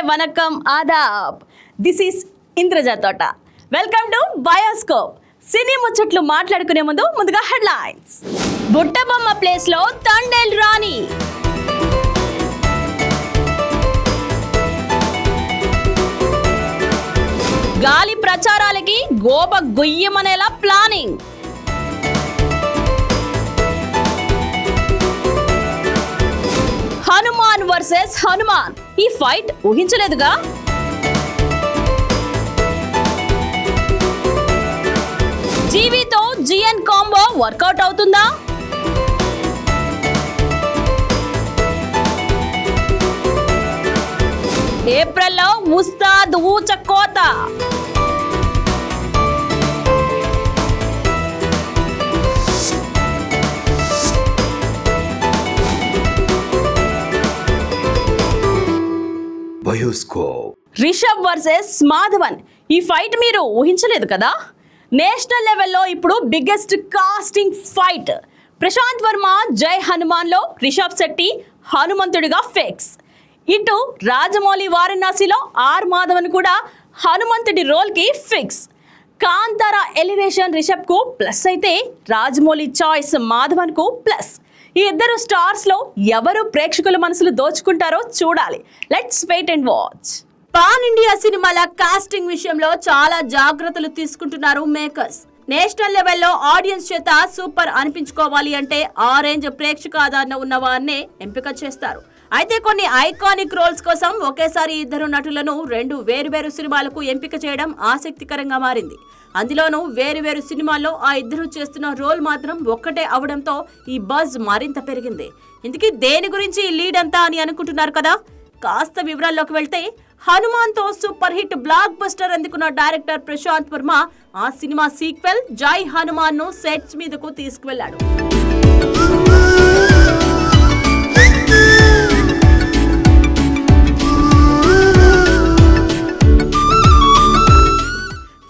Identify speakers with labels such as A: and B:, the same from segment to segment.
A: వనకం Aadab. This is Indraja తోట. Welcome to bioscope. సినీ ముచ్చట్లు మాట్లాడుకునే ముందుగా హెడ్లైన్స్. బుట్టబొమ్మ ప్లేస్ లో తండేల్ రాణి. గాలి ప్రచారాలకి గోప గుయ్యమనేలా ప్లానింగ్. హనుమాన్ వర్సెస్ హనుమాన్, ఈ ఫైట్ ఊహించలేదుగా. జీవితో జిఎన్ కాంబో వర్కౌట్ అవుతుందా? ఏప్రిల్లో ఉస్తాద్ ఊచకోత. రిషబ్ వర్సెస్ మాధవన్, ఈ ఫైట్ మీరు ఊహించలేదు కదా. నేషనల్ లెవెల్లో ఇప్పుడు biggest casting fight. Prashanth Varma Jai Hanuman లో రిషబ్ శెట్టి హనుమంతుడిగా ఫిక్స్. ఇటు రాజమౌళి వారణాసిలో ఆర్ మాధవన్ కూడా హనుమంతుడి రోల్ కి ఫిక్స్. కాంతారా ఎలివేషన్ రిషబ్ కు ప్లస్ అయితే రాజమౌళి చాయిస్ మాధవన్ కు ప్లస్. ఈ ఇద్దరు స్టార్స్ లో ఎవరు ప్రేక్షకుల మనసులు దోచుకుంటారో చూడాలి. Let's wait and watch. Pan India సినిమాల కాస్టింగ్ విషయంలో చాలా జాగ్రత్తలు తీసుకుంటున్నారు మేకర్స్. నేషనల్ లెవెల్లో ఆడియన్స్ చేత సూపర్ అనిపించుకోవాలి అంటే ఆ రేంజ్ ప్రేక్షక ఆదరణ ఉన్న వారినే ఎంపిక చేస్తారు. అయితే కొన్ని ఐకానిక్ రోల్స్ కోసం ఒకేసారి ఇద్దరు నటులను రెండు వేరువేరు సినిమాలకు ఎంపిక చేయడం ఆసక్తికరంగా మారింది. అందులోనూ వేరువేరు సినిమాల్లో ఆ ఇద్దరు చేస్తున్న రోల్ మాత్రం ఒక్కటే అవడంతో ఈ బజ్ మరింత పెరిగింది. ఇందుకీ దేని గురించి ఈ లీడ్ అంతా అని అనుకుంటున్నారు కదా. కాస్త వివరాల్లోకి వెళ్తే, హనుమాన్ తో సూపర్ హిట్ బ్లాక్ బస్టర్ అందుకున్న డైరెక్టర్ ప్రశాంత్ వర్మ ఆ సినిమా సీక్వెల్ జై హనుమాన్ ను సెట్స్ మీదకు తీసుకువెళ్లాడు.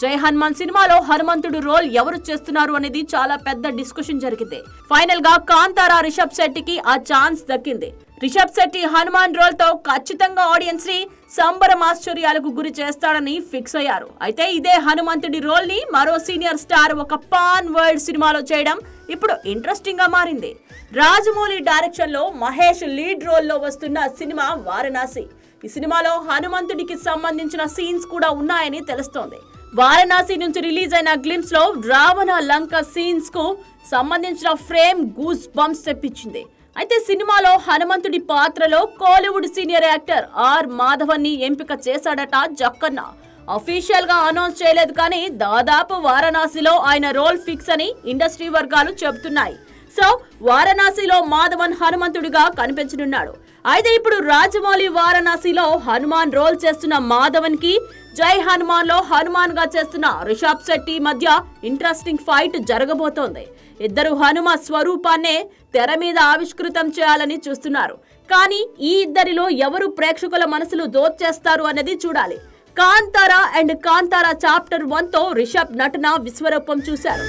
A: జై హనుమాన్ సినిమాలో హనుమంతుడు రోల్ ఎవరు చేస్తున్నారు అనేది చాలా పెద్ద డిస్కషన్ జరిగింది. ఫైనల్ గా కాంతారా రిషబ్ శెట్టికి ఆ ఛాన్స్ దక్కింది. రిషబ్ శెట్టి హనుమాన్ రోల్ తో ఖచ్చితంగా ఆడియన్స్ ని సంబరమాశ్చర్యాలకు గురి చేస్తాడని ఫిక్స్ అయ్యారు. అయితే ఇదే హనుమంతుడి రోల్ ని మరో సీనియర్ స్టార్ ఒక పాన్ వరల్డ్ సినిమాలో చేయడం ఇప్పుడు ఇంట్రెస్టింగ్ గా మారింది. రాజమౌళి డైరెక్షన్ లో మహేష్ లీడ్ రోల్ లో వస్తున్న సినిమా వారణాసి. ఈ సినిమాలో హనుమంతుడికి సంబంధించిన సీన్స్ కూడా ఉన్నాయని తెలుస్తోంది. వారణాసి నుంచి రిలీజ్ అయిన గ్లిమ్స్ లో రావణ లంక సీన్స్ కు సంబంధించిన ఫ్రేమ్ గూస్ బంప్స్ తెప్పించింది. అయితే సినిమాలో హనుమంతుడి పాత్రలో Kollywood senior actor are Madhavan ని ఎంపిక చేశాడట జక్కన్న. అఫీషియల్ గా అనౌన్స్ చేయలేదు కానీ దాదాపు వారణాసిలో ఆయన రోల్ ఫిక్స్ అని ఇండస్ట్రీ వర్గాలు చెబుతున్నాయి. సో వారణాసిలో మాధవన్ హనుమంతుడిగా కనిపించనున్నాడు. అయితే ఇప్పుడు రాజమౌళి వారణాసిలో హనుమాన్ రోల్ చేస్తున్న మాధవన్ కి జై హనుమాన్ లో హనుమాన్ గా చేస్తున్న రిషబ్ శెట్టి మధ్య ఇంట్రెస్టింగ్ ఫైట్ జరగబోతోంది. ఇద్దరు హనుమ స్వరూపాన్నే తెర మీద ఆవిష్కృతం చేయాలని చూస్తున్నారు. కానీ ఈ ఇద్దరిలో ఎవరు ప్రేక్షకుల మనసులు దోచేస్తారు అన్నది చూడాలి. కాంతారా అండ్ కాంతారా చాప్టర్ 1 తో రిషబ్ నటన విశ్వరూపం చూశారు.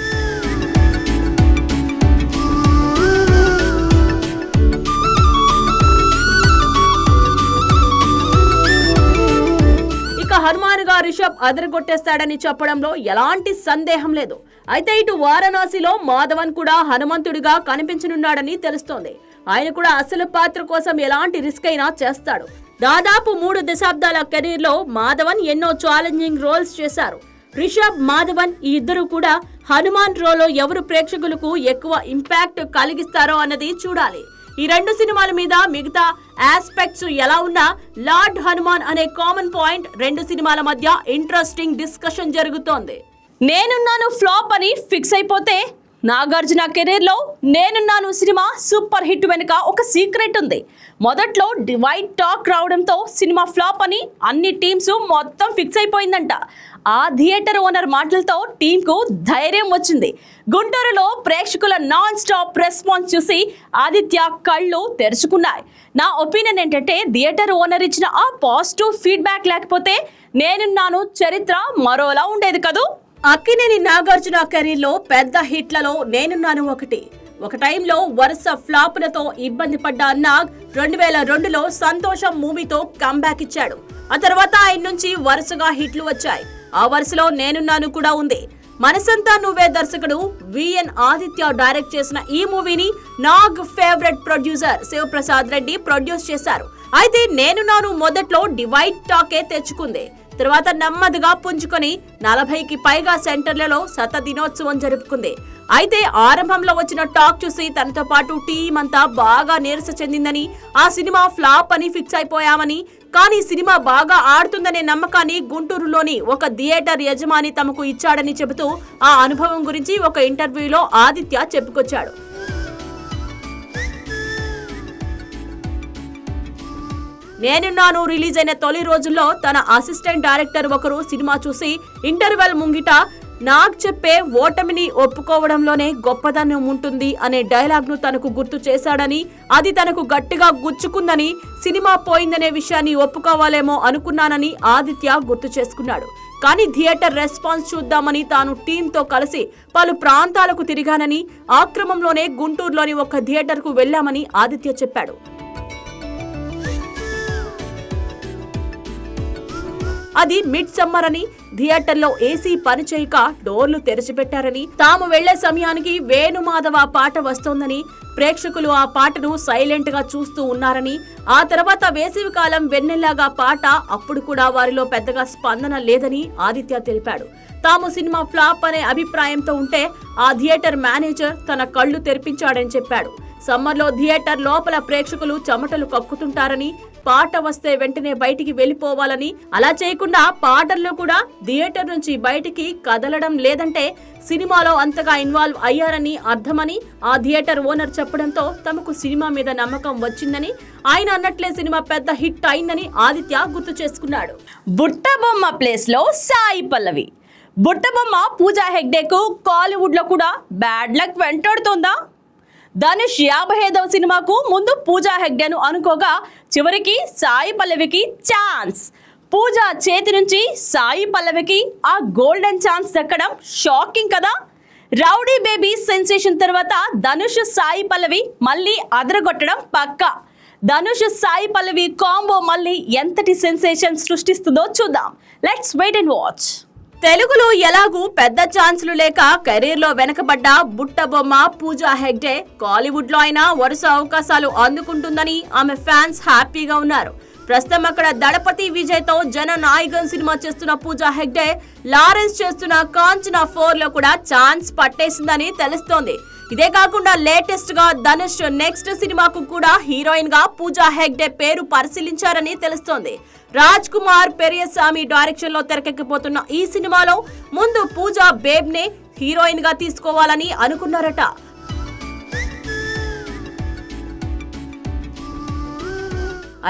A: హనుమాన్ గా రిషబ్ అదరగొట్టేస్తాడని చెప్పడంలో ఎలాంటి సందేహం లేదు. అయితే ఇటు వారణాసిలో మాధవన్ కూడా హనుమంతుడిగా కనిపించనున్నాడని తెలుస్తోంది. ఆయన కూడా అసలు పాత్ర కోసం ఎలాంటి రిస్క్ అయినా చేస్తాడు. దాదాపు 3 దశాబ్దాల కెరీర్ లో మాధవన్ ఎన్నో ఛాలెంజింగ్ రోల్స్ చేశారు. రిషబ్, మాధవన్ ఈ ఇద్దరు కూడా హనుమాన్ రోల్ లో ఎవరు ప్రేక్షకులకు ఎక్కువ ఇంపాక్ట్ కలిగిస్తారో అన్నది చూడాలి. ఈ రెండు సినిమాల మీద మిగతా ఆస్పెక్ట్స్ ఎలా ఉన్నా లార్డ్ హనుమాన్ అనే కామన్ పాయింట్ రెండు సినిమాల మధ్య ఇంట్రెస్టింగ్ డిస్కషన్ జరుగుతోంది. నేనున్నాను ఫ్లాప్ అని ఫిక్స్ అయిపోతే నాగార్జున కెరీర్ లో నేనున్నాను సినిమా సూపర్ హిట్ వెనుక ఒక సీక్రెట్ ఉంది. మొదట్లో డివైడ్ టాక్ రావడంతో సినిమా ఫ్లాప్ అని అన్ని టీమ్స్ మొత్తం ఫిక్స్ అయిపోయిందంట. ఆ థియేటర్ ఓనర్ మాటలతో టీమ్ కు ధైర్యం వచ్చింది. గుంటూరులో ప్రేక్షకుల నాన్ స్టాప్ రెస్పాన్స్ చూసి ఆదిత్య కళ్ళు తెరుచుకున్నాయి. నా ఒపీనియన్ ఏంటంటే థియేటర్ ఓనర్ ఇచ్చిన ఆ పాజిటివ్ ఫీడ్బ్యాక్ లేకపోతే నేనున్నాను చరిత్ర మరోలా ఉండేది కదూ. అక్కినేని నాగార్జున కెరీర్ లో పెద్ద హిట్లలో నేనున్నాను ఒకటి. ఒక టైంలో వరుస ఫ్లాపులతో ఇబ్బంది పడ్డ నాగ్ 2002లో సంతోషం మూవీతో కంబ్యాక్ ఇచ్చాడు. ఆ తర్వాత ఆయన నుంచి వరుసగా హిట్లు వచ్చాయి. ఆ వరుసలో నేనున్నాను కూడా ఉంది. మనసంతా నువ్వే దర్శకుడు విఎన్ ఆదిత్య డైరెక్ట్ చేసిన ఈ మూవీని Nag favourite producer Shivaprasad Reddy produce చేశారు. అయితే నేనున్నాను మొదట్లో డివైడ్ టాకే తెచ్చుకుంది. తర్వాత నెమ్మదిగా పుంజుకొని 40కి పైగా సెంటర్లలో దినోత్సవం జరుపుకుంది. అయితే ఆరంభంలో వచ్చిన టాక్ చూసి తనతో పాటు టీం అంతా బాగా నీరస చెందిందని, ఆ సినిమా ఫ్లాప్ అని ఫిక్స్ అయిపోయామని, కానీ సినిమా బాగా ఆడుతుందనే నమ్మకాన్ని గుంటూరులోని ఒక థియేటర్ యజమాని తమకు ఇచ్చాడని చెబుతూ ఆ అనుభవం గురించి ఒక ఇంటర్వ్యూలో ఆదిత్య చెప్పుకొచ్చాడు. నేనున్నాను రిలీజ్ అయిన తొలి రోజుల్లో తన అసిస్టెంట్ డైరెక్టర్ ఒకరు సినిమా చూసి ఇంటర్వెల్ ముంగిట నాగ్ చెప్పే ఓటమిని ఒప్పుకోవడంలోనే గొప్పదనం ఉంటుంది అనే డైలాగ్ ను తనకు గుర్తు చేశాడని, అది తనకు గట్టిగా గుచ్చుకుందని, సినిమా పోయిందనే విషయాన్ని ఒప్పుకోవాలేమో అనుకున్నానని ఆదిత్య గుర్తు చేసుకున్నాడు. కానీ థియేటర్ రెస్పాన్స్ చూద్దామని తాను టీంతో కలిసి పలు ప్రాంతాలకు తిరిగానని, ఆ క్రమంలోనే గుంటూరులోని ఒక థియేటర్ కు వెళ్లామని ఆదిత్య చెప్పాడు. అది మిడ్ సమ్మర్ అని, థియేటర్లో ఏసీ పనిచేయక డోర్లు తెరిచిపెట్టారని, తాము వెళ్లే సమయానికి వేణుమాధవ పాట వస్తోందని, ప్రేక్షకులు ఆ పాటను సైలెంట్ గా చూస్తూ ఉన్నారని, ఆ తర్వాత వేసవికాలం వెన్నెల్లాగా పాట, అప్పుడు కూడా వారిలో పెద్దగా స్పందన లేదని ఆదిత్య తెలిపాడు. తాము సినిమా ఫ్లాప్ అనే అభిప్రాయంతో ఉంటే ఆ థియేటర్ మేనేజర్ తన కళ్లు తెరిపించాడని చెప్పాడు. సమ్మర్లో థియేటర్ లోపల ప్రేక్షకులు చెమటలు కక్కుతుంటారని, పాట వస్తే వెంటనే బయటికి వెళ్లిపోవాలని, అలా చేయకుండా పాటల్లో కూడా థియేటర్ నుంచి బయటికి కదలడం లేదంటే సినిమాలో అంతగా ఇన్వాల్వ్ అయ్యారని అర్థమని ఆ థియేటర్ ఓనర్ చెప్పడంతో తమకు సినిమా మీద నమ్మకం వచ్చిందని, ఆయన అన్నట్లే సినిమా పెద్ద హిట్ అయిందని ఆదిత్య గుర్తు చేసుకున్నాడు.
B: బుట్టబొమ్మ ప్లేస్ లో సాయి పల్లవి. బుట్టబొమ్మ పూజా హెగ్డేకు కాలీవుడ్ లో కూడా బ్యాడ్ లక్ వెంటాడుతోందా? ధనుష్ 55వ సినిమాకు ముందు పూజా హెగ్డేను అనుకోగా చివరికి సాయి పల్లవికి ఛాన్స్. పూజా చేతి నుంచి సాయి పల్లవికి ఆ గోల్డెన్ ఛాన్స్ దక్కడం షాకింగ్ కదా. రౌడీ బేబీ సెన్సేషన్ తర్వాత ధనుష్ సాయి పల్లవి మళ్ళీ అదరగొట్టడం పక్కా. ధనుష్ సాయి పల్లవి కాంబో మళ్ళీ ఎంతటి సెన్సేషన్ సృష్టిస్తుందో చూద్దాం. Let's wait and watch.
A: తెలుగులో ఎలాగూ పెద్ద ఛాన్సులు లేక కెరీర్ లో వెనకబడ్డ బుట్టబొమ్మ పూజా హెగ్డే కాలీవుడ్ లో అయినా వరుస అవకాశాలు అందుకుంటుందని ఆమె ఫ్యాన్స్ హ్యాపీగా ఉన్నారు. ప్రస్తుతం అక్కడ దళపతి విజయ్ తో జననాయకన్ సినిమా చేస్తున్న పూజా హెగ్డే లారెన్స్ చేస్తున్న కాంచనా 4 లో కూడా ఛాన్స్ పట్టేసిందని తెలుస్తోంది. ఇదే కాకుండా లేటెస్ట్ గా ధనుష్ నెక్స్ట్ సినిమాకు కూడా హీరోయిన్ గా పూజా హెగ్డే పేరు పరిశీలించారని తెలుస్తోంది. రాజ్ కుమార్ పెరియస్వామి డైరెక్షన్ లో తెరకెక్కిపోతున్న ఈ సినిమాలో ముందు పూజా బేబ్ నే హీరోయిన్ గా తీసుకోవాలని అనుకున్నారట.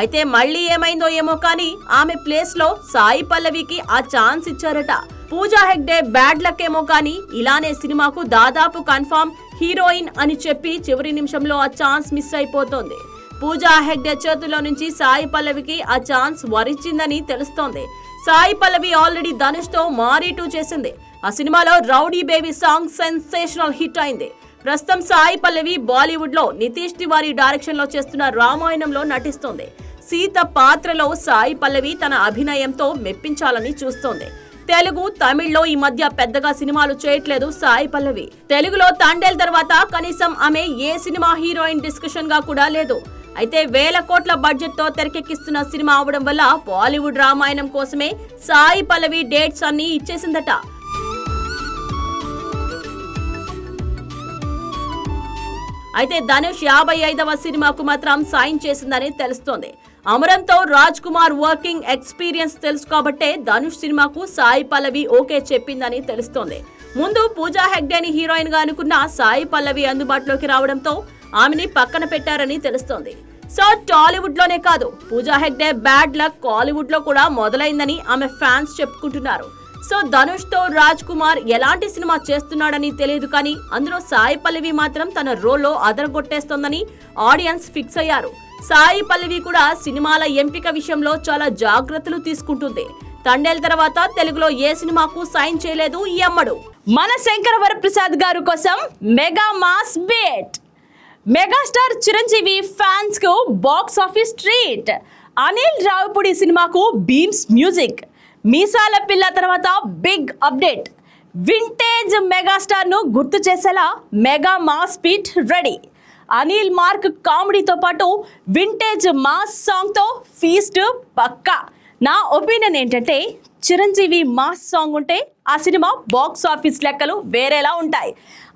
A: అయితే మళ్ళీ ఏమైందో ఏమో కానీ ఆమె ప్లేస్ లో సాయి పల్లవికి ఆ ఛాన్స్ ఇచ్చారట. పూజా హెగ్డే బ్యాడ్ లక్ ఏమో కానీ ఇలానే సినిమాకు దాదాపు కన్ఫర్మ్ హీరోయిన్ అని చెప్పి చివరి నిమిషంలో ఆ ఛాన్స్ మిస్ అయిపోతోంది. పూజా హెగ్డే చేతుల్లో నుంచి సాయి పల్లవికి ఆ ఛాన్స్ వరించిందని తెలుస్తోంది. సాయి పల్లవి ఆల్రెడీ ధనుష్ తో మారీ 2 చేసింది. ఆ సినిమాలో rowdy baby song sensational hit అయింది. ప్రస్తుతం సాయి పల్లవి బాలీవుడ్ లో నితీష్ తివారీ డైరెక్షన్ లో చేస్తున్న రామాయణంలో నటిస్తోంది. సీత పాత్రలో సాయి పల్లవి తన అభినయంతో మెప్పించాలని చూస్తోంది. తెలుగు, తమిళ్లో ఈ మధ్య పెద్దగా సినిమాలు చేయట్లేదు సాయి పల్లవి. తెలుగులో తండేల్ తర్వాత కనీసం ఆమె ఏ సినిమా హీరోయిన్ డిస్కషన్ గా కూడా లేదు. అయితే 1000 కోట్ల బడ్జెట్ తో తెరకెక్కిస్తున్న సినిమా అవడం వల్ల బాలీవుడ్ రామాయణం కోసమే సాయి పల్లవి డేట్స్ అన్ని ఇచ్చేసిందట. అయితే ధనుష్ 55వ సినిమాకు మాత్రం సైన్ చేసిందని తెలుస్తోంది. అమరంతో రాజ్ కుమార్ వర్కింగ్ ఎక్స్పీరియన్స్ తెలుసు కాబట్టే ధనుష్ సినిమాకు సాయి పల్లవి ఓకే చెప్పిందని తెలుస్తోంది. ముందు పూజా హెగ్డేని హీరోయిన్ గా అనుకున్న సాయి పల్లవి అందుబాటులోకి రావడంతో ఆమెని పక్కన పెట్టారని తెలుస్తోంది. సో టాలీవుడ్ లోనే కాదు, పూజా హెగ్డే బ్యాడ్ లక్ కాలీవుడ్ లో కూడా మొదలైందని ఆమె ఫ్యాన్స్ చెప్పుకుంటున్నారు. సో ధనుష్ తో రాజ్ కుమార్ ఎలాంటి సినిమా చేస్తున్నాడని తెలియదు కానీ అందులో సాయి పల్లవి మాత్రం తన రోల్లో అదరగొట్టేస్తోందని ఆడియన్స్ ఫిక్స్ అయ్యారు. సాయి పల్లవి కూడా సినిమాల ఎంపిక విషయంలో చాలా జాగ్రత్తలు తీసుకుంటుంది. తండేల్ తర్వాత తెలుగులో ఏ సినిమాకు సైన్ చేయలేదు ఈ అమ్మడు.
B: మన శంకర వరప్రసాద్ గారు కోసం mega mass beat. Megastar Chiranjeevi fans కు box office treat. Anil Ravipudi సినిమాకు బీమ్స్ మ్యూజిక్. మీసాల పిల్ల తర్వాత బిగ్ అప్డేట్. వింటేజ్ మెగాస్టార్ ను గుర్తు చేసేలా mega mass beat ready. Anil mark కామెడీతో పాటు వింటేజ్ మాస్ సాంగ్ తో ఫీస్ట్ పక్కా. నా ఒపీనియన్ ఏంటంటే చిరంజీవి మాస్ సాంగ్ ఉంటే ఆ సినిమా బాక్స్ ఆఫీస్ లెక్కలు వేరేలా ఉంటాయి.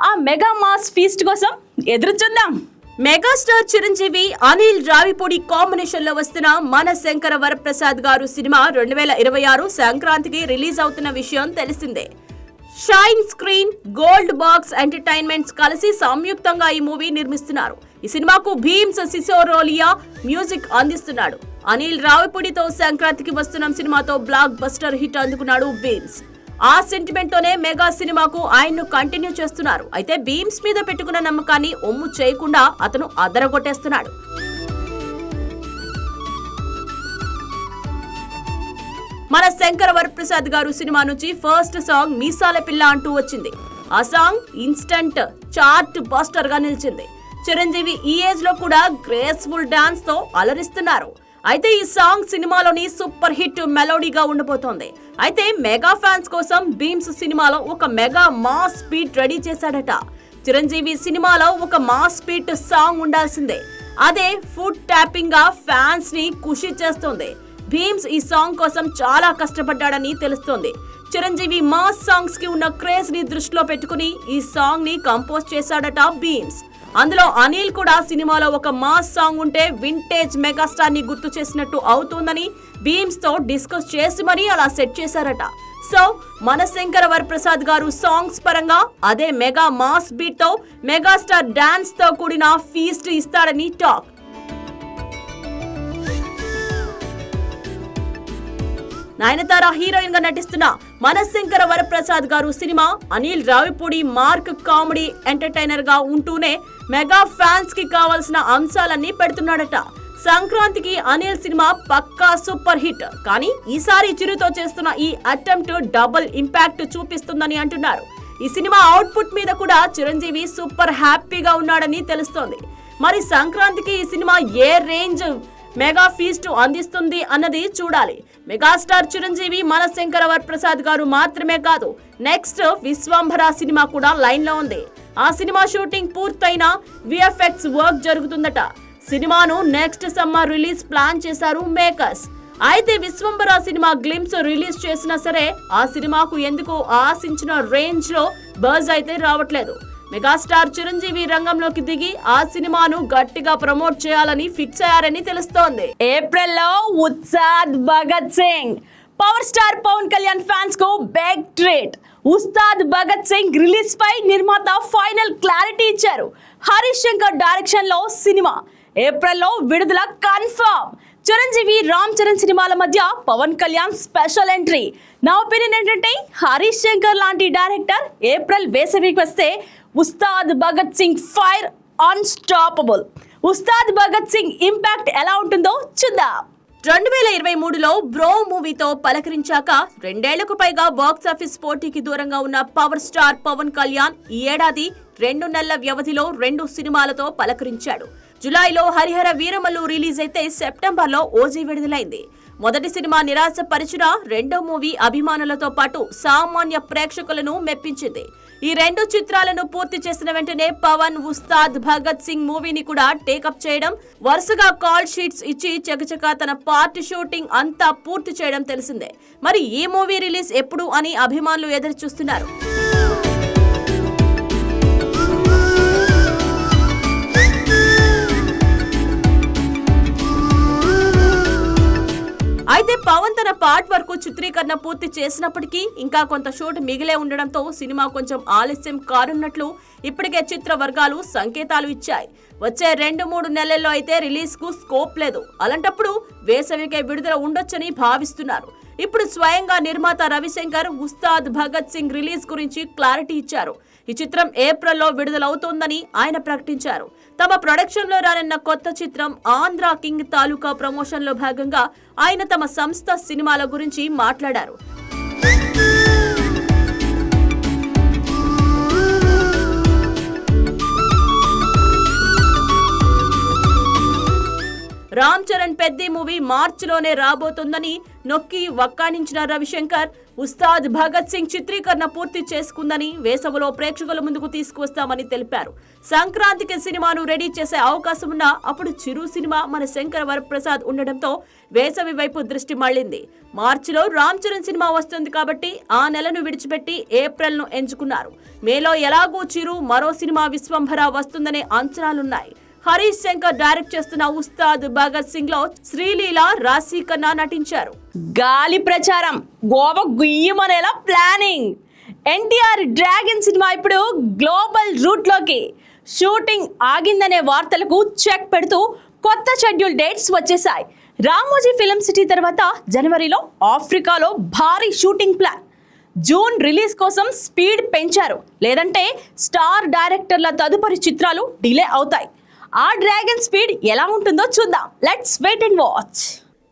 B: ఆ మెగా మాస్ ఫీస్ట్ కోసం ఎదురు చూద్దాం.
A: మెగాస్టార్ చిరంజీవి అనిల్ రావిపూడి కాంబినేషన్ లో వస్తున్న మన శంకర వరప్రసాద్ గారు సినిమా 2026 సంక్రాంతికి రిలీజ్ అవుతున్న విషయం తెలిసిందే. Shine screen, gold box entertainments కలిసి సంయుక్తంగా ఈ మూవీ నిర్మిస్తున్నారు. ఈ సినిమాకు భీమ్స్ సిసోరోలియా మ్యూజిక్ అందిస్తున్నాడు. అనిల్ రావిపూడితో సంక్రాంతికి వస్తున్న సినిమాతో బ్లాక్ బస్టర్ హిట్ అందుకున్నాడు భీమ్స్. ఆ సెంటిమెంట్ తోనే మెగా సినిమాకు ఆయన్ను కంటిన్యూ చేస్తున్నారు. అయితే భీమ్స్ మీద పెట్టుకున్న నమ్మకాన్ని ఒమ్ము చేయకుండా అతను అదరగొట్టేస్తున్నాడు. మన శంకర వరప్రసాద్ గారు సినిమా నుంచి ఫస్ట్ సాంగ్ మీసాల పిల్ల అంటూ వచ్చింది. ఆ సాంగ్ ఇన్స్టంట్ చార్ట్ బస్టర్ గా నిలిచింది. చిరంజీవి ఈ ఏజ్ లో కూడా గ్రేస్ఫుల్ డాన్స్ తో అలరిస్తున్నారు. అయితే ఈ సాంగ్ సినిమాలోని సూపర్ హిట్ మెలోడీగా ఉండబోతోంది. అయితే మెగా ఫ్యాన్స్ కోసం భీమ్స్ సినిమాలో ఒక మెగా మాస్ బీట్ రెడీ చేశాడట. చిరంజీవి సినిమాలో ఒక మాస్ బీట్ సాంగ్ ఉండాల్సిందే. అదే ఫుడ్ ట్యాపింగ్ గా ఫ్యాన్స్ ని ఖుషి చేస్తోంది. భీమ్స్ ఈ సాంగ్ కోసం చాలా కష్టపడ్డాడని తెలుస్తోంది. చిరంజీవి మాస్ సాంగ్స్ కి ఉన్న క్రేజ్ ని దృష్టిలో పెట్టుకుని ఈ సాంగ్ ని కంపోజ్ చేశాడట భీమ్స్. అందులో అనిల్ కూడా సినిమాలో ఒక మాస్ సాంగ్ ఉంటే వింటేజ్ మెగాస్టార్ ని గుర్తు చేసినట్టు అవుతుందని భీమ్స్ తో డిస్కస్ చేసి మరీ అలా సెట్ చేశారట. సో మన శంకర వరప్రసాద్ గారు సాంగ్స్ పరంగా అదే మెగా మాస్ బీట్ తో మెగాస్టార్ డాన్స్ తో కూడిన ఫీస్ట్ ఇస్తాడని టాక్. నయనతార హీరోయిన్ గా నటిస్తున్న మన శంకర వరప్రసాద్ గారు cinema Anil Ravipudi mark comedy entertainer గా ఉంటూనే మెగా ఫ్యాన్స్ కి కావాల్సిన అంశాలన్నీ పెడుతున్నాడట. సంక్రాంతికి అనిల్ సినిమా పక్కా సూపర్ హిట్. కానీ ఈసారి చిరుతో చేస్తున్న ఈ అటెంప్ట్ డబుల్ ఇంపాక్ట్ చూపిస్తుందని అంటున్నారు. ఈ సినిమా అవుట్పుట్ మీద కూడా చిరంజీవి సూపర్ హ్యాపీగా ఉన్నాడని తెలుస్తోంది. మరి సంక్రాంతికి ఈ సినిమా ఏ రేంజ్ మెగా ఫీస్ట్ అందిస్తుంది అన్నది చూడాలి. మెగాస్టార్ చిరంజీవి మన శంకర వరప్రసాద్ గారు మాత్రమే కాదు, నెక్స్ట్ విశ్వంభర సినిమా కూడా లైన్ లో ఉంది. ఆ సినిమా షూటింగ్ పూర్తయిన విఎఫ్ఎక్స్ వర్క్ జరుగుతుందట. సినిమాను నెక్స్ట్ సమ్మర్ రిలీజ్ ప్లాన్ చేశారు మేకర్స్. అయితే విశ్వంభర సినిమా గ్లిమ్స్ రిలీజ్ చేసినా సరే ఆ సినిమాకు ఎందుకు ఆశించిన రేంజ్ లో బజ్ అయితే రావట్లేదు. మెగాస్టార్ చిరంజీవి రంగంలోకి దిగి ఆ సినిమాను గట్టిగా ప్రమోట్ చేయాలని ఫిక్స్ అయ్యారని తెలుస్తోంది.
B: ఏప్రిల్లో Ustaad Bhagat Singh. Power star Pawan Kalyan fans కు big treat. Ustaad Bhagat Singh release పై నిర్మాత ఫైనల్ క్లారిటీ ఇచ్చారు. హరీష్ శంకర్ డైరెక్షన్ లో సినిమా ఏప్రిల్లో విడుదల కన్ఫర్మ్. చిరంజీవి రామ్ చరణ్ సినిమాల మధ్య పవన్ కళ్యాణ్ స్పెషల్ ఎంట్రీ. నా ఒపీనియన్ ఏంటంటే హరీష్ శంకర్ లాంటి డైరెక్టర్ ఏప్రిల్ వేసవికి వస్తే Ustaad Bhagat Singh fire unstoppable. Ustaad Bhagat Singh impact ఎలా ఉంటుందో చూద్దాం.
A: 2023లో బ్రో మూవీతో పలకరించాక 2 ఏళ్లకు పైగా బాక్సాఫీస్ పోటీకి దూరంగా ఉన్న పవర్ స్టార్ పవన్ కళ్యాణ్ ఈ ఏడాది 2 నెలల వ్యవధిలో 2 సినిమాలతో పలకరించాడు. జులైలో హరిహర వీరమల్లు రిలీజ్ అయితే సెప్టెంబర్లో ఓజీ విడుదలైంది. మొదటి సినిమా నిరాశపరిచిన, రెండో మూవీ అభిమానులతో పాటు సామాన్య ప్రేక్షకులను మెప్పించింది. ఈ 2 చిత్రాలను పూర్తి చేసిన వెంటనే పవన్ ఉస్తాద్ భగత్ సింగ్ మూవీని కూడా టేకప్ చేయడం, వరుసగా కాల్ షీట్స్ ఇచ్చి చకచకా తన పార్ట్ షూటింగ్ అంతా పూర్తి చేయడం తెలిసిందే. మరి ఈ మూవీ రిలీజ్ ఎప్పుడు అని అభిమానులు ఎదురు చూస్తున్నారు. అయితే పవన్ తన పార్ట్ వరకు చిత్రీకరణ పూర్తి చేసినప్పటికీ ఇంకా కొంత షూట్ మిగిలే ఉండడంతో సినిమా కొంచెం ఆలస్యం కానున్నట్లు ఇప్పటికే చిత్ర వర్గాలు సంకేతాలు ఇచ్చాయి. వచ్చే 2-3 నెలల్లో అయితే రిలీజ్ కు స్కోప్ లేదు. అలాంటప్పుడు వేసవికే విడుదల ఉండొచ్చని భావిస్తున్నారు. ఇప్పుడు స్వయంగా నిర్మాత రవిశంకర్ ఉస్తాద్ భగత్ సింగ్ రిలీజ్ గురించి క్లారిటీ ఇచ్చారు. ఈ చిత్రం ఏప్రిల్లో విడుదలవుతోందని ఆయన ప్రకటించారు. తమ ప్రొడక్షన్ లో రానున్న కొత్త చిత్రం ఆంధ్ర కింగ్ తాలూకా ప్రమోషన్ లో భాగంగా ఆయన తమ సంస్థ సినిమాల గురించి మాట్లాడారు. రామ్ చరణ్ పెద్ద మూవీ మార్చిలోనే రాబోతోందని నొక్కి వక్కాణించిన రవిశంకర్ ఉస్తాద్ భగత్ సింగ్ చిత్రీకరణ పూర్తి చేసుకుందని వేసవిలో ప్రేక్షకుల ముందుకు తీసుకువస్తామని తెలిపారు. సంక్రాంతికి సినిమాను రెడీ చేసే అవకాశం ఉన్నా అప్పుడు చిరు సినిమా మన శంకర్ వరప్రసాద్ ఉండడంతో వేసవి వైపు దృష్టి మళ్లింది. మార్చిలో రామ్ చరణ్ సినిమా వస్తుంది కాబట్టి ఆ నెలను విడిచిపెట్టి ఏప్రిల్ను ఎంచుకున్నారు. మేలో ఎలాగూ చిరు మరో సినిమా విశ్వంభర వస్తుందనే అంచనాలున్నాయి. హరీష్ శంకర్ డైరెక్ట్ చేస్తున్న ఉస్తాద్ భగత్ సింగ్ లో శ్రీలీల, రాశి ఖన్నా నటించారు.
B: గాలి ప్రచారం Goa గుయ్యమనేలా planning. NTR dragon cinema ఇప్పుడు గ్లోబల్ రూట్ లోకి. షూటింగ్ ఆగిందనే వార్తలకు చెక్ పెడుతూ కొత్త షెడ్యూల్ డేట్స్ వచ్చేసాయి. రామోజీ ఫిల్మ్ సిటీ తర్వాత జనవరిలో ఆఫ్రికాలో భారీ షూటింగ్ ప్లాన్. జూన్ రిలీజ్ కోసం స్పీడ్ పెంచారు, లేదంటే స్టార్ డైరెక్టర్ల తదుపరి చిత్రాలు డిలే అవుతాయి. ఆ డ్రాగన్ స్పీడ్ ఎలా ఉంటుందో చూద్దాం. Let's wait and watch.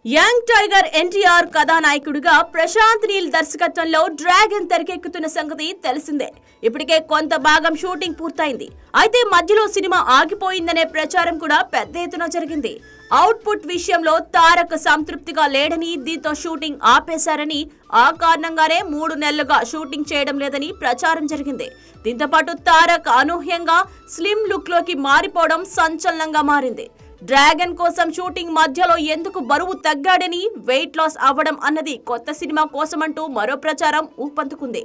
A: Young tiger NTR కథానాయకుడిగా ప్రశాంత్ నీల్ దర్శకత్వంలో డ్రాగన్ తెరకెక్కుతున్న సంగతి తెలిసిందే. ఇప్పటికే కొంత భాగం షూటింగ్ పూర్తయింది. అయితే మధ్యలో సినిమా ఆగిపోయిందనే ప్రచారం కూడా పెద్ద ఎత్తున జరిగింది. అవుట్పుట్ విషయంలో తారక్ సంతృప్తిగా లేడని, దీంతో షూటింగ్ ఆపేశారని, ఆ కారణంగానే 3 నెలలుగా షూటింగ్ చేయడం లేదని ప్రచారం జరిగింది. దీంతో పాటు తారక్ అనూహ్యంగా స్లిమ్ లుక్ లోకి మారిపోవడం సంచలనంగా మారింది. డ్రాగన్ కోసం షూటింగ్ మధ్యలో ఎందుకు బరువు తగ్గాడని, వెయిట్ లాస్ అవ్వడం అన్నది కొత్త సినిమా కోసమంటూ మరో ప్రచారం ఊపందుకుంది.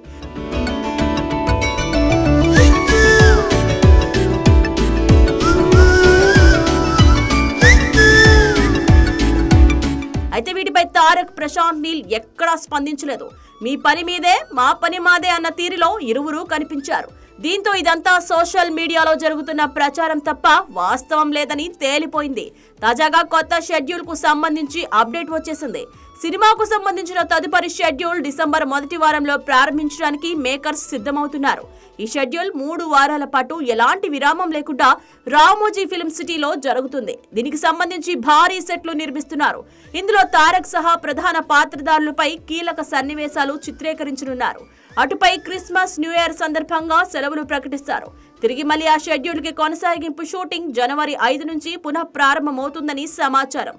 A: అయితే వీటిపై తారక్, ప్రశాంత్ నీల్ ఎక్కడా స్పందించలేదు. మీ పని మీదే, మా పని మాదే అన్న తీరులో ఇరువురు కనిపించారు. దీంతో ఇదంతా సోషల్ మీడియాలో జరుగుతున్న ప్రచారం తప్ప వాస్తవం లేదని తేలిపోయింది. తాజాగా కొత్త షెడ్యూల్ కు సంబంధించి అప్డేట్ వచ్చేసింది. సినిమాకు సంబంధించిన తదుపరి షెడ్యూల్ డిసెంబర్ మొదటి వారంలో ప్రారంభించడానికి మేకర్స్ సిద్ధమవుతున్నారు. ఈ షెడ్యూల్ 3 వారాల పాటు ఎలాంటి విరామం లేకుండా రామోజీ ఫిల్మ్ సిటీలో జరుగుతుంది. దీనికి సంబంధించి భారీ సెట్లు నిర్మిస్తున్నారు. ఇందులో తారక్ సహా ప్రధాన పాత్రధారులపై కీలక సన్నివేశాలు చిత్రీకరించనున్నారు. అటుపై క్రిస్మస్, న్యూ ఇయర్ సందర్భంగా సెలవులు ప్రకటిస్తారు. తిరిగి మళ్ళీ ఆ షెడ్యూల్ కి కొనసాగింపు షూటింగ్ జనవరి 5 నుంచి పునః ప్రారంభమవుతుందని సమాచారం.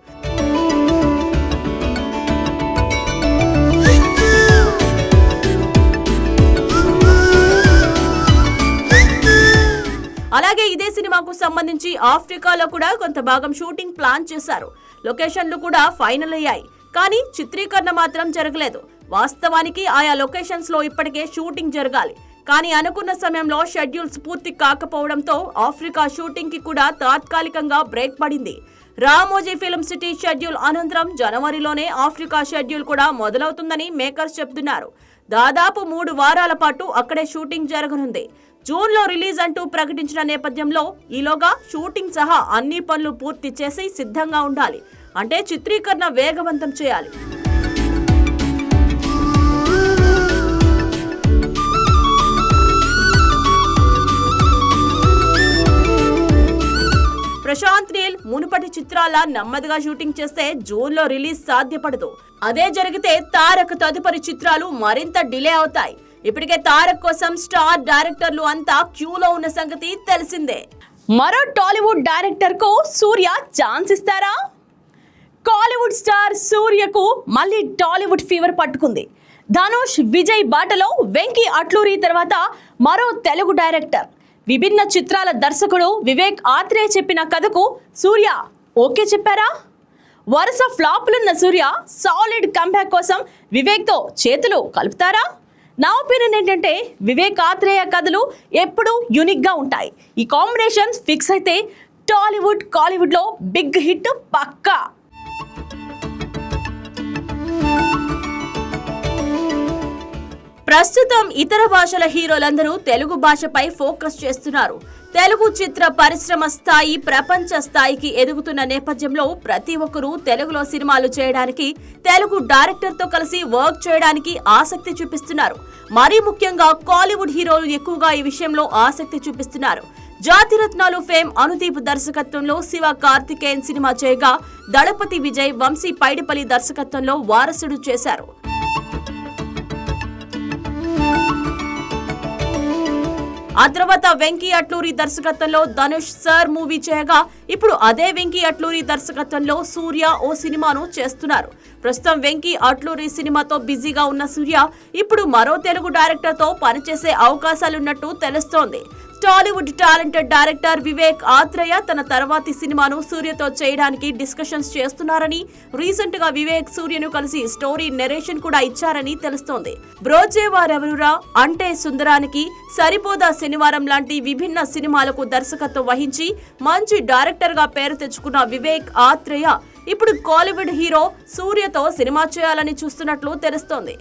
A: అలాగే ఇదే సినిమాకు సంబంధించి ఆఫ్రికాలో కూడా కొంత భాగం షూటింగ్ ప్లాన్ చేశారు. లొకేషన్లు కూడా ఫైనల్ అయ్యాయి, కానీ చిత్రీకరణ మాత్రం జరగలేదు. వాస్తవానికి ఆయా లొకేషన్స్ లో ఇప్పటికే షూటింగ్ జరగాలి, కానీ అనుకున్న సమయంలో షెడ్యూల్స్ పూర్తి కాకపోవడంతో ఆఫ్రికా షూటింగ్ కి కూడా తాత్కాలికంగా బ్రేక్ పడింది. రామోజీ ఫిల్మ్ సిటీ షెడ్యూల్ అనంతరం జనవరిలోనే ఆఫ్రికా షెడ్యూల్ కూడా మొదలవుతుందని మేకర్స్ చెబుతున్నారు. దాదాపు 3 వారాల పాటు అక్కడే షూటింగ్ జరగనుంది. జూన్లో రిలీజ్ అంటూ ప్రకటించిన నేపథ్యంలో ఈలోగా షూటింగ్ సహా అన్ని పనులు పూర్తి చేసి సిద్ధంగా ఉండాలి. అంటే చిత్రీకరణ వేగవంతం చేయాలి. ప్రశాంత్ నీల్ మునుపటి చిత్రాల నెమ్మదిగా షూటింగ్ చేస్తే జూన్లో రిలీజ్ సాధ్యపడదు. అదే జరిగితే తారక్ తదుపరి చిత్రాలు మరింత డిలే అవుతాయి. ఇప్పటికే తారక్ కోసం స్టార్ డైరెక్టర్లు అంతా క్యూలో ఉన్న సంగతి తెలిసిందే.
B: మరో టాలీవుడ్ డైరెక్టర్ కు సూర్య ఛాన్స్ ఇస్తారా? కాలీవుడ్ స్టార్ సూర్యకు మళ్ళీ టాలీవుడ్ ఫీవర్ పట్టుకుంది. ధనుష్, విజయ్ బాటలో వెంకీ అట్లూరి తర్వాత మరో తెలుగు డైరెక్టర్. విభిన్న చిత్రాల దర్శకుడు వివేక్ ఆత్రేయ చెప్పిన కథకు సూర్య ఓకే చెప్పారా? వరుస ఫ్లాపులున్న సూర్య సాలిడ్ కంబ్యాక్ కోసం వివేక్తో చేతులు కలుపుతారా? నా ఒపీనియన్ ఏంటంటే వివేక్ ఆత్రేయ కథలు ఎప్పుడూ యూనిక్గా ఉంటాయి. ఈ కాంబినేషన్ ఫిక్స్ అయితే టాలీవుడ్, కాలీవుడ్లో బిగ్ హిట్ పక్కా.
A: ప్రస్తుతం ఇతర భాషల హీరోలందరూ తెలుగు భాషపై ఫోకస్ చేస్తున్నారు. తెలుగు చిత్ర పరిశ్రమ స్థాయి ప్రపంచ స్థాయికి ఎదుగుతున్న నేపథ్యంలో ప్రతి ఒక్కరూ తెలుగులో సినిమాలు చేయడానికి, తెలుగు డైరెక్టర్తో కలిసి వర్క్ చేయడానికి ఆసక్తి చూపిస్తున్నారు. మరీ ముఖ్యంగా కాలీవుడ్ హీరోలు ఎక్కువగా ఈ విషయంలో ఆసక్తి చూపిస్తున్నారు. జాతిరత్నాలు ఫేమ్ అనుదీప్ దర్శకత్వంలో శివ కార్తికేయన్ సినిమా చేయగా, దళపతి విజయ్, వంశీ పైడిపల్లి దర్శకత్వంలో వారసుడు చేశారు. ఆ తర్వాత వెంకీ అట్లూరి దర్శకత్వంలో ధనుష్ సర్ మూవీ చేయగా ఇప్పుడు అదే వెంకీ అట్లూరి దర్శకత్వంలో సూర్య ఓ సినిమాను చేస్తున్నారు. ప్రస్తుతం వెంకీ అట్లూరి సినిమాతో బిజీగా ఉన్న సూర్య ఇప్పుడు మరో తెలుగు డైరెక్టర్ తో పనిచేసే అవకాశాలున్నట్టు తెలుస్తోంది. టాలీవుడ్ టాలెంటెడ్ డైరెక్టర్ వివేక్ ఆత్రేయ తన తర్వాతి సినిమాను సూర్యతో చేయడానికి డిస్కషన్స్ చేస్తున్నారని, రీసెంట్ గా వివేక్ సూర్యను కలిసి స్టోరీ నెరేషన్ కూడా ఇచ్చారని తెలుస్తోంది. బ్రోచేవారెవరురా, అంటే సుందరానికి, సరిపోదా శనివారం లాంటి విభిన్న సినిమాలకు దర్శకత్వం వహించి మంచి డైరెక్టర్ గా పేరు తెచ్చుకున్న వివేక్ ఆత్రేయ ఇప్పుడు కాలీవుడ్ హీరో సూర్యతో సినిమా చేయాలని చూస్తున్నట్లు తెలుస్తోంది.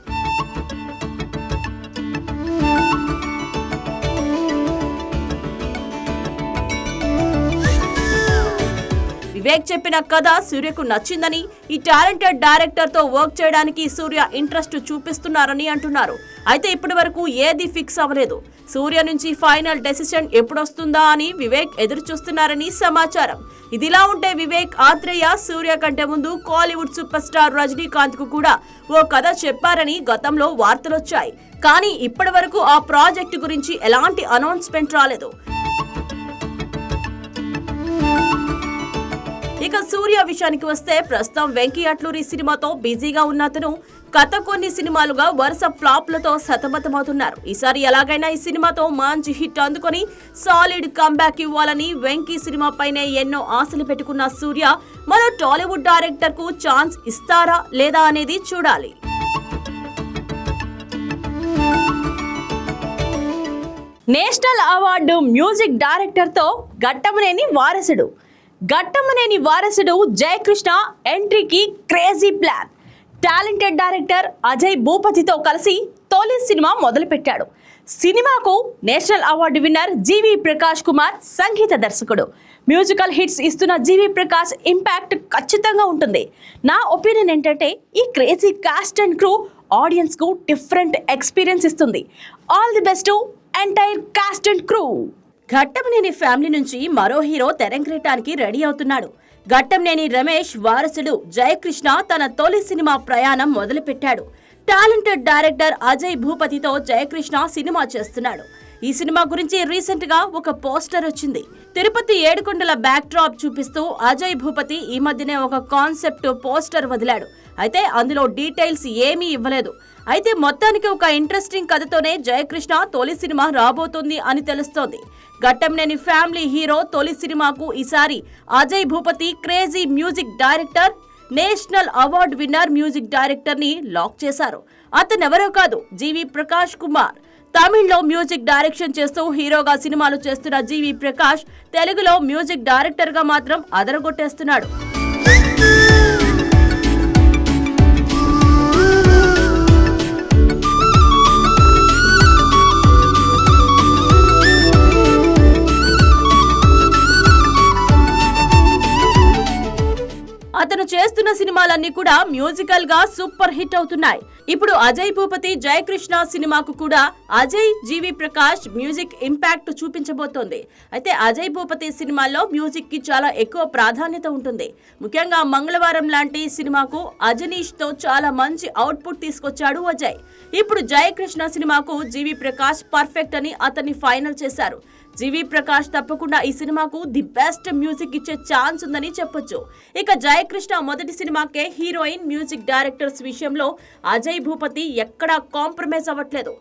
A: వివేక్ చెప్పిన కథ సూర్యకు నచ్చిందని, ఈ టాలెంటెడ్ డైరెక్టర్ తో వర్క్ చేయడానికి సూర్య ఇంట్రెస్ట్ చూపిస్తున్నారని అంటున్నారు. అయితే ఇప్పటి వరకు ఏది ఫిక్స్ అవ్వలేదు. సూర్య నుంచి ఫైనల్ డెసిషన్ ఎప్పుడొస్తుందా అని వివేక్ ఎదురు చూస్తున్నారని సమాచారం. ఇదిలా ఉంటే వివేక్ ఆత్రేయ సూర్య కంటే ముందు కాలీవుడ్ సూపర్ స్టార్ రజనీకాంత్ కు కూడా ఓ కథ చెప్పారని గతంలో వార్తలొచ్చాయి. కానీ ఇప్పటి వరకు ఆ ప్రాజెక్టు గురించి ఎలాంటి అనౌన్స్మెంట్ రాలేదు. ఇక సూర్య విషయానికి వస్తే ప్రస్తుతం వెంకీ అట్లూరి సినిమాతో బిజీగా ఉన్న అతను గత కొన్ని సినిమాలుగా వరుస ఫ్లాప్లతో సతమతమవుతున్నారు. ఈసారి ఎలాగైనా ఈ సినిమాతో మంచి హిట్ అందుకొని సాలిడ్ కంబ్యాక్ ఇవ్వాలని వెంకీ సినిమాపైనే ఎన్నో ఆశలు పెట్టుకున్న సూర్య మరో టాలీవుడ్ డైరెక్టర్ కు ఛాన్స్ ఇస్తారా లేదా అనేది చూడాలి.
B: నేషనల్ అవార్డు మ్యూజిక్ డైరెక్టర్ తో ఘట్టమనేని వారసుడు జయకృష్ణ ఎంట్రీకి crazy plan. Talented director Ajay భూపతితో కలిసి తొలి సినిమా మొదలుపెట్టాడు. సినిమాకు national award winner G V Prakash Kumar సంగీత దర్శకుడు. మ్యూజికల్ హిట్స్ ఇస్తున్న జీవి ప్రకాష్ ఇంపాక్ట్ ఖచ్చితంగా ఉంటుంది. నా ఒపీనియన్ ఏంటంటే ఈ crazy cost and crew audience కు డిఫరెంట్ ఎక్స్పీరియన్స్ ఇస్తుంది. All the best to entire cost and crew.
A: Ghattamaneni family నుంచి మరో హీరో తెరంగేయడానికి రెడీ అవుతున్నాడు. ఘట్టంనేని రమేష్ వారసుడు జయకృష్ణ తన తొలి సినిమా ప్రయాణం మొదలుపెట్టాడు. టాలెంటెడ్ డైరెక్టర్ అజయ్ భూపతితో జయకృష్ణ సినిమా చేస్తున్నాడు. ఈ సినిమా గురించి రీసెంట్ గా ఒక పోస్టర్ వచ్చింది. తిరుపతి ఏడుకొండల బ్యాక్ డ్రాప్ చూపిస్తూ అజయ్ భూపతి ఈ మధ్యనే ఒక కాన్సెప్ట్ పోస్టర్ వదిలాడు. అయితే అందులో డీటెయిల్స్ ఏమీ ఇవ్వలేదు. అయితే మొత్తానికి ఒక ఇంట్రెస్టింగ్ కథతోనే జయకృష్ణ తొలి సినిమా రాబోతుంది అని తెలుస్తోంది. ఘట్టంనేని ఫ్యామిలీ హీరో తొలి సినిమాకు ఈసారి Ajay Bhupathi crazy music director, national award winner music director ని లాక్ చేశారు. అతనెవరో కాదు, జీవి ప్రకాష్ కుమార్. తమిళ్లో మ్యూజిక్ డైరెక్షన్ చేస్తూ హీరోగా సినిమాలు చేస్తున్న జీవి ప్రకాష్ తెలుగులో మ్యూజిక్ డైరెక్టర్ గా మాత్రం అదరగొట్టేస్తున్నాడు. అతను చేస్తున్న సినిమాలన్నీ కూడా మ్యూజికల్ గా సూపర్ హిట్ అవుతున్నాయి. ఇప్పుడు అజయ్ భూపతి జయకృష్ణ సినిమాకు కూడా అజయ్ జీవి ప్రకాష్ మ్యూజిక్ ఇంపాక్ట్ చూపించబోతోంది. అయితే అజయ్ భూపతి సినిమాల్లో మ్యూజిక్ కి చాలా ఎక్కువ ప్రాధాన్యత ఉంటుంది. ముఖ్యంగా మంగళవారం లాంటి సినిమాకు అజనీష్ తో చాలా మంచి అవుట్పుట్ తీసుకొచ్చాడు అజయ్. ఇప్పుడు జయకృష్ణ సినిమాకు జీవి ప్రకాష్ పర్ఫెక్ట్ అని అతన్ని ఫైనల్ చేశారు. జీవి ప్రకాష్ తప్పకుండా ఈ సినిమాకు ది బెస్ట్ మ్యూజిక్ ఇచ్చే ఛాన్స్ ఉందని చెప్పొచ్చు. ఇక జయకృష్ణ మొదటి సినిమాకే హీరోయిన్, మ్యూజిక్ డైరెక్టర్స్ విషయంలో అజయ్ భూపతి ఎక్కడా కాంప్రమైజ్ అవ్వట్లేదు.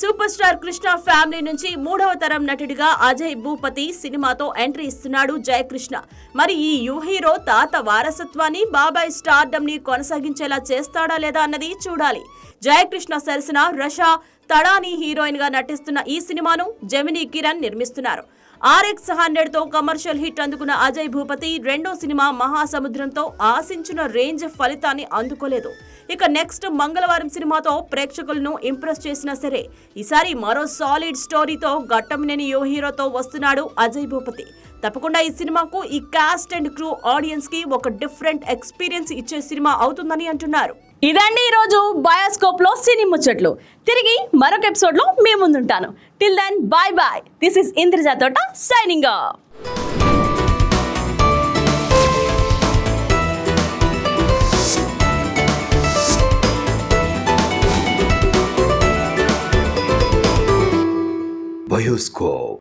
A: సూపర్ స్టార్ కృష్ణ ఫ్యామిలీ నుంచి మూడవ తరం నటుడిగా అజయ్ భూపతి సినిమాతో ఎంట్రీ ఇస్తున్నాడు జయకృష్ణ. మరి ఈ యు హీరో తాత వారసత్వాన్ని, బాబాయ్ స్టార్డమ్ ని కొనసాగించేలా చేస్తాడా లేదా అన్నది చూడాలి. జయకృష్ణ సరసన రషా తడాని హీరోయిన్ గా నటిస్తున్న ఈ సినిమాను జెమినీ కిరణ్ నిర్మిస్తున్నారు. RX100 తో కమర్షియల్ హిట్ అందుకున్న అజయ్ భూపతి రెండో సినిమా మహాసముద్రంతో ఆశించిన రేంజ్ ఫలితాన్ని అందుకోలేదు. ఇక నెక్స్ట్ మంగళవారం సినిమాతో ప్రేక్షకులను ఇంప్రెస్ చేసినా సరే ఈసారి మరో సాలిడ్ స్టోరీతో ఘట్టంనేని యో హీరోతో వస్తున్నాడు అజయ్ భూపతి. తప్పకుండా ఈ సినిమాకు ఈ కాస్ట్ అండ్ క్రూ ఆడియన్స్ కి ఒక డిఫరెంట్ ఎక్స్పీరియన్స్ ఇచ్చే సినిమా అవుతుందని అంటున్నారు.
B: ఇదండి ఈరోజు బయోస్కోప్ లో సినీ ముచ్చట్లు. తిరిగి మరొక ఎపిసోడ్ లో మీ ముందుంటాను. Till then bye bye. This is Indraja Thota signing of.
C: Bioscope.